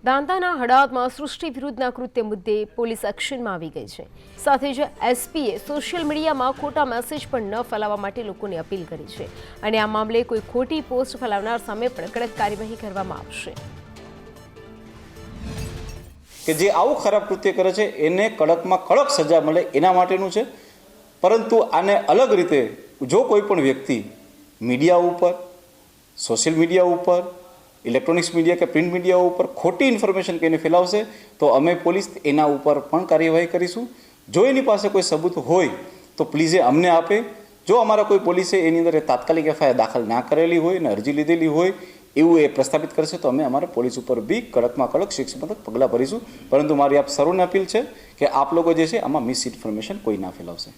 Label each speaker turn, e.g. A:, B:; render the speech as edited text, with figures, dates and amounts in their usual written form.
A: દાંતાના હડાદમાં સૃષ્ટિ વિરુદ્ધના કૃત્ય મુદ્દે પોલીસ એક્શનમાં આવી ગઈ છે. સાથે જ એસપીએ સોશિયલ મીડિયામાં ખોટા મેસેજ પણ ન ફેલાવવા માટે લોકોને અપીલ કરી છે અને આ મામલે કોઈ ખોટી પોસ્ટ ફેલાવનાર સામે પણ કડક કાર્યવાહી કરવામાં આવશે.
B: કે જે આવું ખરાબ કૃત્ય કરે છે એને કડકમાં કડક સજા મળે એના માટેનું છે. પરંતુ આને અલગ રીતે જો કોઈ પણ વ્યક્તિ મીડિયા ઉપર, સોશિયલ મીડિયા ઉપર, ઇલેક્ટ્રોનિક્સ મીડિયા કે પ્રિન્ટ મીડિયા ઉપર ખોટી ઇન્ફોર્મેશન કહીને ફેલાવશે તો અમે પોલીસ એના ઉપર પણ કાર્યવાહી કરીશું. જો એની પાસે કોઈ સબૂત હોય તો પ્લીઝ એ અમને આપે. જો અમારા કોઈ પોલીસે એની અંદર તાત્કાલિક એફઆઈઆર દાખલ ના કરેલી હોય અને અરજી લીધેલી હોય એવું એ પ્રસ્થાપિત કરશે તો અમે અમારા પોલીસ ઉપર બી કડકમાં કડક શિક્ષાત્મક પગલાં ભરીશું. પરંતુ મારી આપ સર્વને અપીલ છે કે આપ લોકો જે છે આમાં મિસ ઇન્ફોર્મેશન કોઈ ના ફેલાવશે.